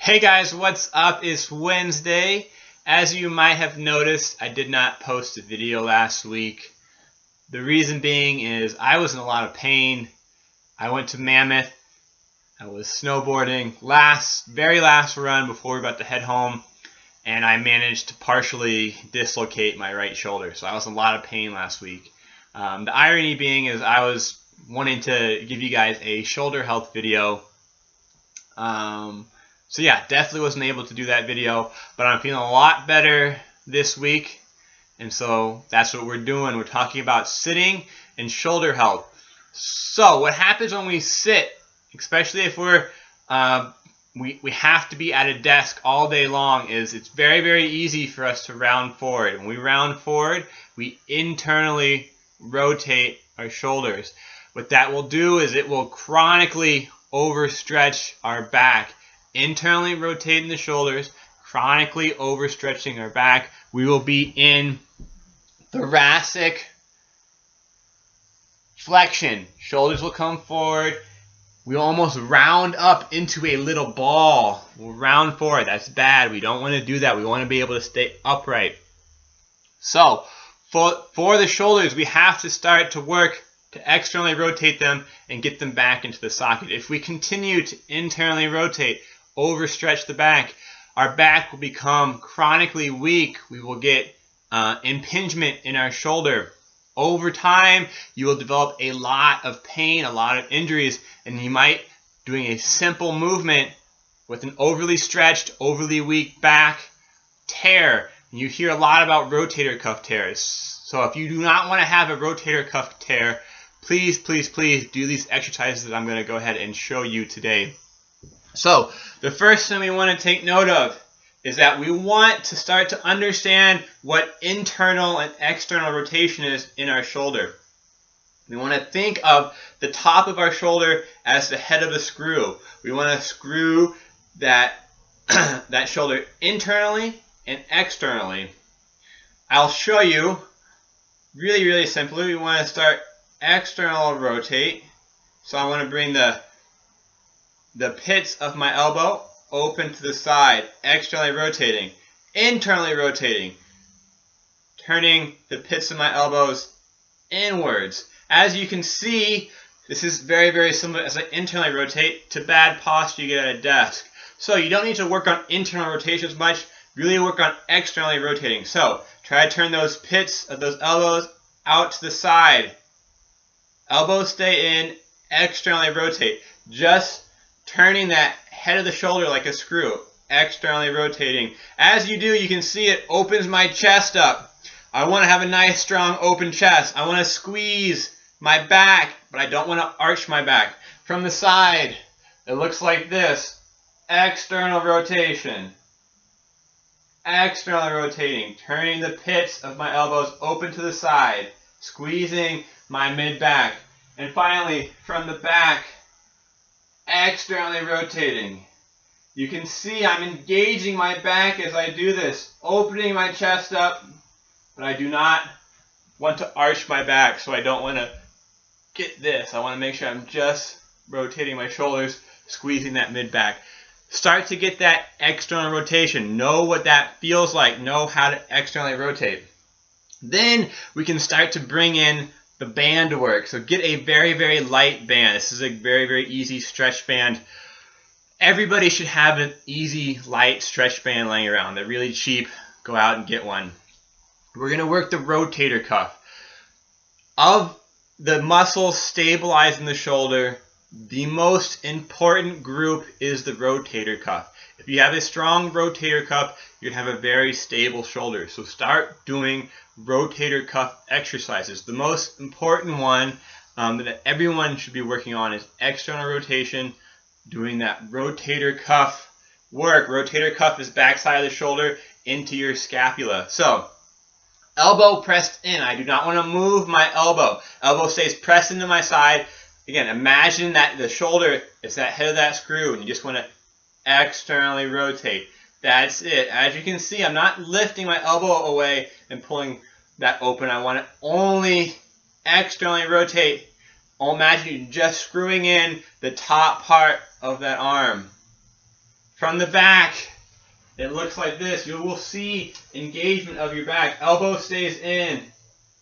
Hey guys, what's up? It's Wednesday. As you might have noticed, I did not post a video last week. The reason being is I was in a lot of pain. I went to Mammoth. I was snowboarding very last run before we were about to head home, and I managed to partially dislocate my right shoulder. So I was in a lot of pain last week. The irony being is I was wanting to give you guys a shoulder health video. So yeah, definitely wasn't able to do that video, but I'm feeling a lot better this week, and so that's what we're doing. We're talking about sitting and shoulder health. So what happens when we sit, especially if we have to be at a desk all day long, is it's very, very easy for us to round forward. When we round forward, we internally rotate our shoulders. What that will do is it will chronically overstretch our back. Internally rotating the shoulders, chronically overstretching our back. We will be in thoracic flexion. Shoulders will come forward. We almost round up into a little ball. We'll round forward. That's bad. We don't want to do that. We want to be able to stay upright. So for the shoulders, we have to start to work to externally rotate them and get them back into the socket. If we continue to internally rotate, overstretch the back, our back will become chronically weak. We will get impingement in our shoulder. Over time, you will develop a lot of pain, a lot of injuries, and you might, doing a simple movement with an overly stretched, overly weak back, tear. And you hear a lot about rotator cuff tears. So if you do not want to have a rotator cuff tear, please, please, please do these exercises that I'm going to go ahead and show you today. So the first thing we want to take note of is that we want to start to understand what internal and external rotation is in our shoulder. We want to think of the top of our shoulder as the head of a screw. We want to screw that, that shoulder internally and externally. I'll show you really, really simply. We want to start external rotate. So I want to bring the pits of my elbow open to the side, externally rotating, internally rotating, turning the pits of my elbows inwards. As you can see, this is very, very similar as I internally rotate to bad posture you get at a desk. So you don't need to work on internal rotation as much, really work on externally rotating. So try to turn those pits of those elbows out to the side. Elbows stay in, externally rotate. Just turning that head of the shoulder like a screw, externally rotating. As you do, you can see it opens my chest up. I want to have a nice, strong, open chest. I want to squeeze my back, but I don't want to arch my back. From the side, it looks like this. External rotation. Externally rotating, turning the pits of my elbows open to the side, squeezing my mid-back. And finally, from the back, externally rotating. You can see I'm engaging my back as I do this, opening my chest up, but I do not want to arch my back, so I don't want to get this. I want to make sure I'm just rotating my shoulders, squeezing that mid-back. Start to get that external rotation. Know what that feels like. Know how to externally rotate. Then we can start to bring in the band work. So get a very, very light band. This is a very, very easy stretch band. Everybody should have an easy, light stretch band laying around. They're really cheap. Go out and get one. We're going to work the rotator cuff. Of the muscles stabilizing the shoulder, the most important group is the rotator cuff. If you have a strong rotator cuff, you're going to have a very stable shoulder. So start doing rotator cuff exercises. The most important one that everyone should be working on is external rotation, doing that rotator cuff work. Rotator cuff is backside of the shoulder into your scapula. So elbow pressed in. I do not want to move my elbow. Elbow stays pressed into my side. Again, imagine that the shoulder is that head of that screw, and you just want to externally rotate. That's it. As you can see, I'm not lifting my elbow away and pulling that open. I want to only externally rotate. Imagine you just screwing in the top part of that arm. From the back, it looks like this. You will see engagement of your back. Elbow stays in.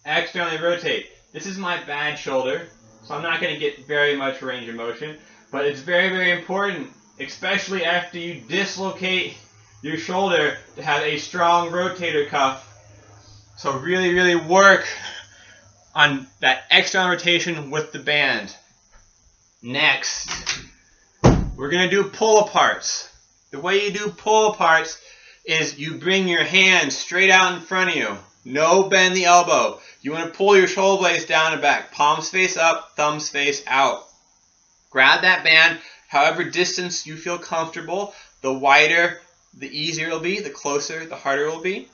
Externally rotate. This is my bad shoulder, so I'm not going to get very much range of motion, but it's very, very important, especially after you dislocate your shoulder, to have a strong rotator cuff. So really, really work on that external rotation with the band. Next, we're going to do pull-aparts. The way you do pull-aparts is you bring your hands straight out in front of you. No bend the elbow. You want to pull your shoulder blades down and back. Palms face up, thumbs face out. Grab that band however distance you feel comfortable. The wider, the easier it'll be. The closer, the harder it will be.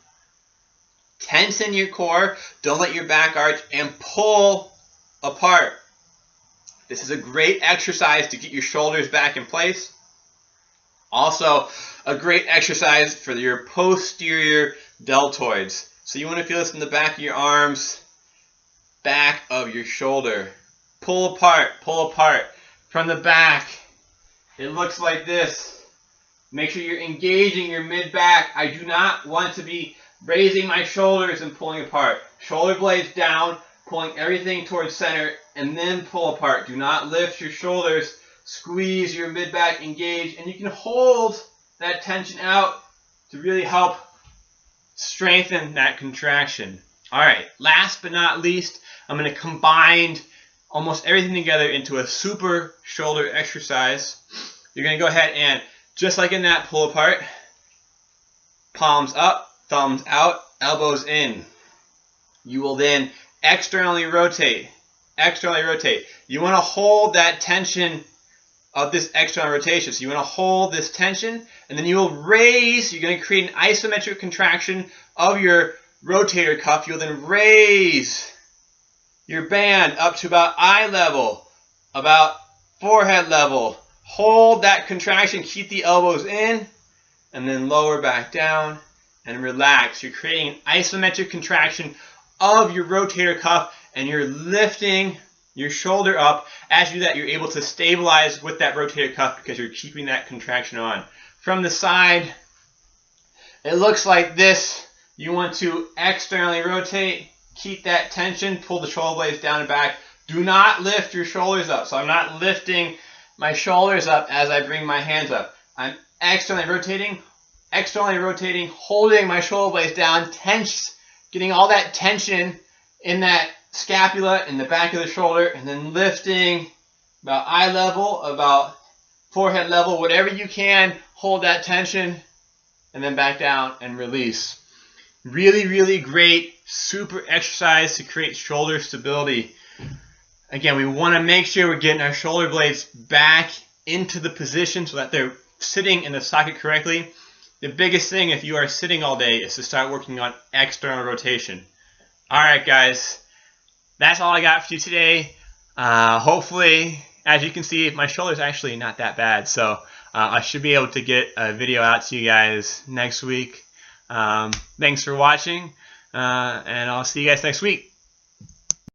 Tense in your core. Don't let your back arch, and pull apart. This is a great exercise to get your shoulders back in place. Also, a great exercise for your posterior deltoids. So you want to feel this in the back of your arms, back of your shoulder. Pull apart, pull apart. From the back, it looks like this. Make sure you're engaging your mid-back. I do not want to be raising my shoulders and pulling apart. Shoulder blades down, pulling everything towards center, and then pull apart. Do not lift your shoulders. Squeeze your mid-back, engage, and you can hold that tension out to really help strengthen that contraction. Alright, last but not least, I'm going to combine almost everything together into a super shoulder exercise. You're going to go ahead and, just like in that pull apart, palms up, thumbs out, elbows in. You will then externally rotate. Externally rotate. You want to hold that tension of this external rotation. So you want to hold this tension, and then you will raise. You're going to create an isometric contraction of your rotator cuff. You'll then raise your band up to about eye level, about forehead level. Hold that contraction. Keep the elbows in, and then lower back down and relax. You're creating an isometric contraction of your rotator cuff, and you're lifting your shoulder up. As you do that, you're able to stabilize with that rotator cuff because you're keeping that contraction on. From the side, it looks like this. You want to externally rotate, keep that tension, pull the shoulder blades down and back. Do not lift your shoulders up. So I'm not lifting my shoulders up as I bring my hands up. I'm externally rotating, holding my shoulder blades down, tense, getting all that tension in that scapula, in the back of the shoulder, and then lifting about eye level, about forehead level, whatever you can, hold that tension, and then back down and release. Really, really great super exercise to create shoulder stability. Again, we want to make sure we're getting our shoulder blades back into the position so that they're sitting in the socket correctly. The biggest thing if you are sitting all day is to start working on external rotation. Alright guys, that's all I got for you today. Hopefully, as you can see, my shoulder's actually not that bad, so I should be able to get a video out to you guys next week. Thanks for watching, and I'll see you guys next week.